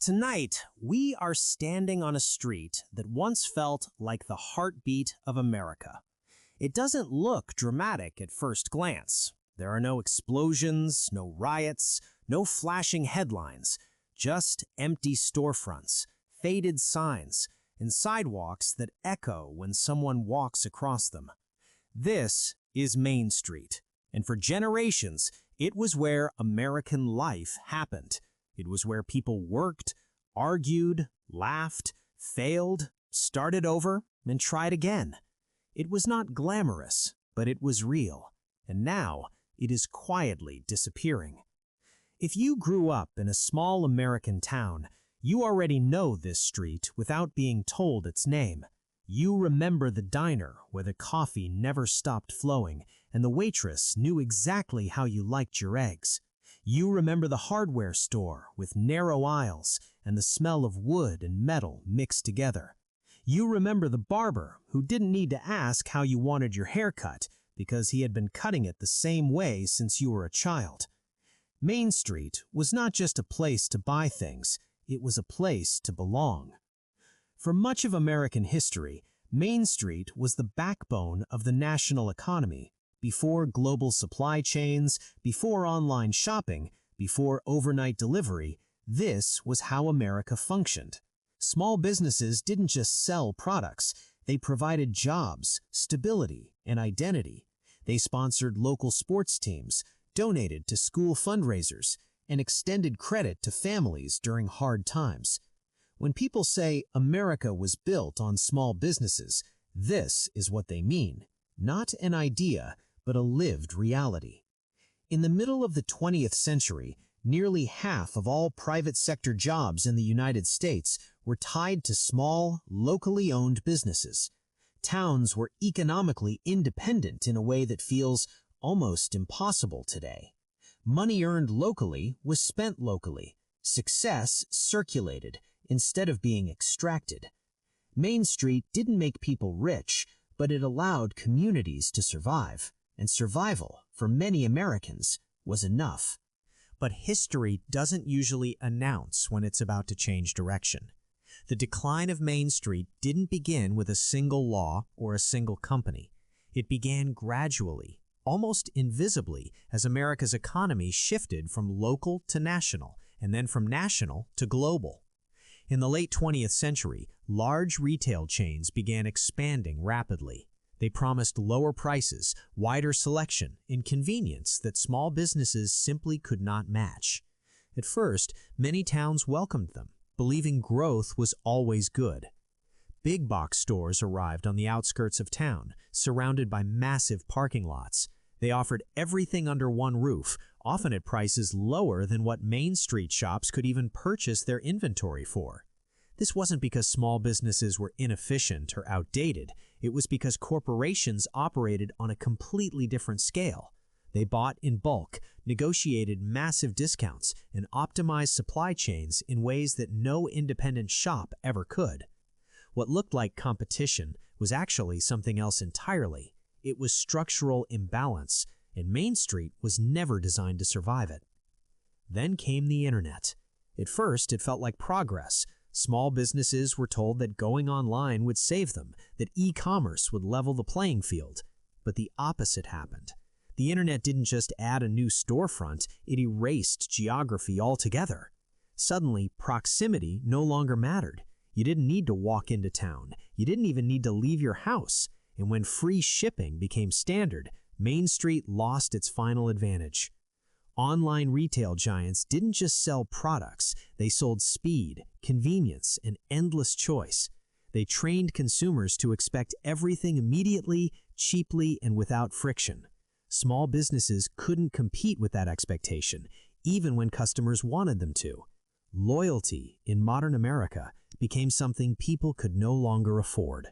Tonight, we are standing on a street that once felt like the heartbeat of America. It doesn't look dramatic at first glance. There are no explosions, no riots, no flashing headlines, just empty storefronts, faded signs, and sidewalks that echo when someone walks across them. This is Main Street, and for generations, it was where American life happened. It was where people worked, argued, laughed, failed, started over, and tried again. It was not glamorous, but it was real, and now it is quietly disappearing. If you grew up in a small American town, you already know this street without being told its name. You remember the diner where the coffee never stopped flowing and the waitress knew exactly how you liked your eggs. You remember the hardware store with narrow aisles and the smell of wood and metal mixed together. You remember the barber who didn't need to ask how you wanted your hair cut because he had been cutting it the same way since you were a child. Main Street was not just a place to buy things, it was a place to belong. For much of American history, Main Street was the backbone of the national economy. Before global supply chains, before online shopping, before overnight delivery, this was how America functioned. Small businesses didn't just sell products, they provided jobs, stability, and identity. They sponsored local sports teams, donated to school fundraisers, and extended credit to families during hard times. When people say America was built on small businesses, this is what they mean. Not an idea, but a lived reality. In the middle of the 20th century, nearly half of all private sector jobs in the United States were tied to small, locally owned businesses. Towns were economically independent in a way that feels almost impossible today. Money earned locally was spent locally. Success circulated instead of being extracted. Main Street didn't make people rich, but it allowed communities to survive. And survival, for many Americans, was enough. But history doesn't usually announce when it's about to change direction. The decline of Main Street didn't begin with a single law or a single company. It began gradually, almost invisibly, as America's economy shifted from local to national, and then from national to global. In the late 20th century, large retail chains began expanding rapidly. They promised lower prices, wider selection, and convenience that small businesses simply could not match. At first, many towns welcomed them, believing growth was always good. Big box stores arrived on the outskirts of town, surrounded by massive parking lots. They offered everything under one roof, often at prices lower than what Main Street shops could even purchase their inventory for. This wasn't because small businesses were inefficient or outdated. It was because corporations operated on a completely different scale. They bought in bulk, negotiated massive discounts, and optimized supply chains in ways that no independent shop ever could. What looked like competition was actually something else entirely. It was structural imbalance, and Main Street was never designed to survive it. Then came the internet. At first, it felt like progress. Small businesses were told that going online would save them, that e-commerce would level the playing field. But the opposite happened. The internet didn't just add a new storefront, it erased geography altogether. Suddenly, proximity no longer mattered. You didn't need to walk into town. You didn't even need to leave your house. And when free shipping became standard, Main Street lost its final advantage. Online retail giants didn't just sell products, they sold speed, convenience, and endless choice. They trained consumers to expect everything immediately, cheaply, and without friction. Small businesses couldn't compete with that expectation, even when customers wanted them to. Loyalty in modern America became something people could no longer afford.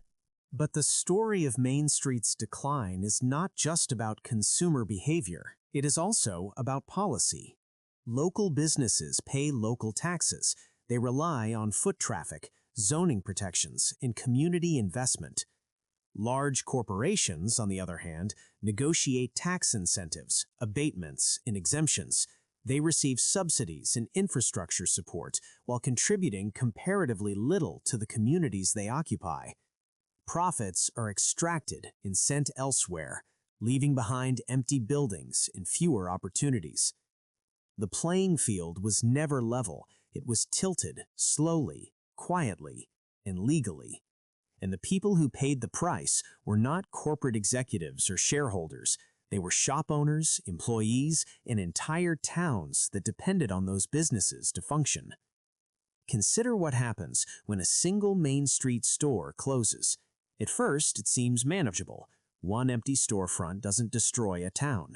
But the story of Main Street's decline is not just about consumer behavior. It is also about policy. Local businesses pay local taxes. They rely on foot traffic, zoning protections, and community investment. Large corporations, on the other hand, negotiate tax incentives, abatements, and exemptions. They receive subsidies and infrastructure support while contributing comparatively little to the communities they occupy. Profits are extracted and sent elsewhere, leaving behind empty buildings and fewer opportunities. The playing field was never level. It was tilted slowly, quietly, and legally. And the people who paid the price were not corporate executives or shareholders. They were shop owners, employees, and entire towns that depended on those businesses to function. Consider what happens when a single Main Street store closes. At first, it seems manageable. One empty storefront doesn't destroy a town.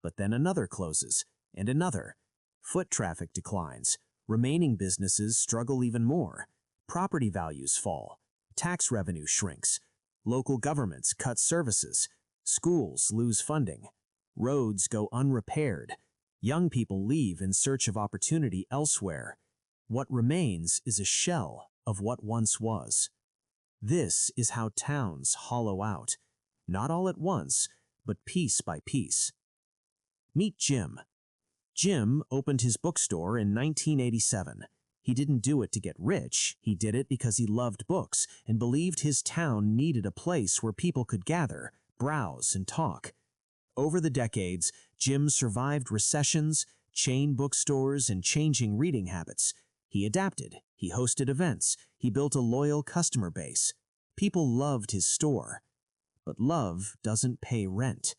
But then another closes, and another. Foot traffic declines. Remaining businesses struggle even more. Property values fall. Tax revenue shrinks. Local governments cut services. Schools lose funding. Roads go unrepaired. Young people leave in search of opportunity elsewhere. What remains is a shell of what once was. This is how towns hollow out, not all at once, but piece by piece. Meet Jim. Jim opened his bookstore in 1987. He didn't do it to get rich. He did it because he loved books and believed his town needed a place where people could gather, browse, and talk. Over the decades, Jim survived recessions, chain bookstores, and changing reading habits. He adapted. He hosted events. He built a loyal customer base. People loved his store. But love doesn't pay rent.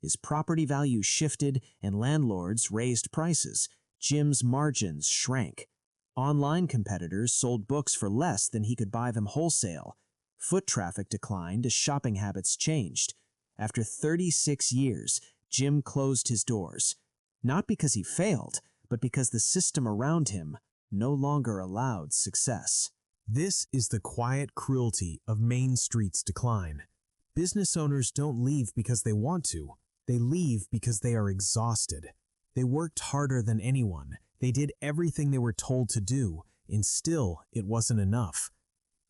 His property value shifted and landlords raised prices. Jim's margins shrank. Online competitors sold books for less than he could buy them wholesale. Foot traffic declined as shopping habits changed. After 36 years, Jim closed his doors. Not because he failed, but because the system around him no longer allowed success. This is the quiet cruelty of Main Street's decline. Business owners don't leave because they want to. They leave because they are exhausted. They worked harder than anyone. They did everything they were told to do, and still it wasn't enough.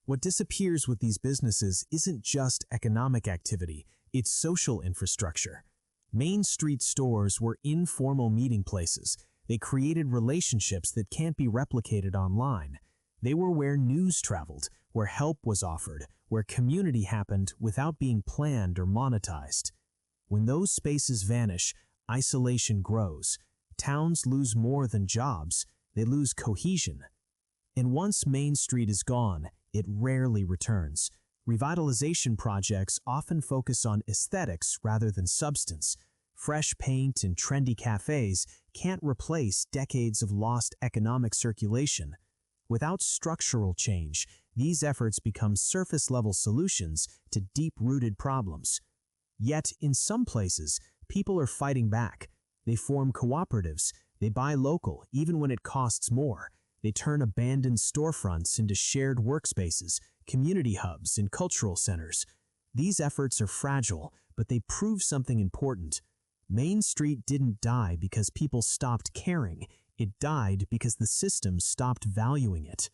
What disappears with these businesses isn't just economic activity, it's social infrastructure. Main Street stores were informal meeting places. They created relationships that can't be replicated online. They were where news traveled, where help was offered, where community happened without being planned or monetized. When those spaces vanish, isolation grows. Towns lose more than jobs, they lose cohesion. And once Main Street is gone, it rarely returns. Revitalization projects often focus on aesthetics rather than substance. Fresh paint and trendy cafes can't replace decades of lost economic circulation. Without structural change, these efforts become surface-level solutions to deep-rooted problems. Yet, in some places, people are fighting back. They form cooperatives. They buy local, even when it costs more. They turn abandoned storefronts into shared workspaces, community hubs, and cultural centers. These efforts are fragile, but they prove something important. Main Street didn't die because people stopped caring. It died because the system stopped valuing it.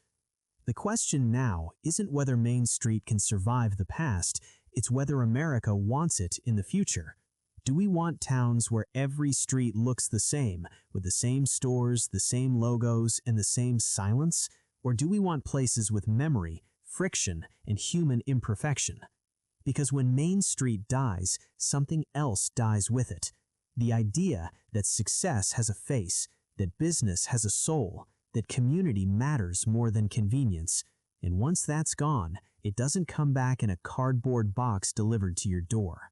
The question now isn't whether Main Street can survive the past, it's whether America wants it in the future. Do we want towns where every street looks the same, with the same stores, the same logos, and the same silence? Or do we want places with memory, friction, and human imperfection? Because when Main Street dies, something else dies with it. The idea that success has a face, that business has a soul, that community matters more than convenience. And once that's gone, it doesn't come back in a cardboard box delivered to your door.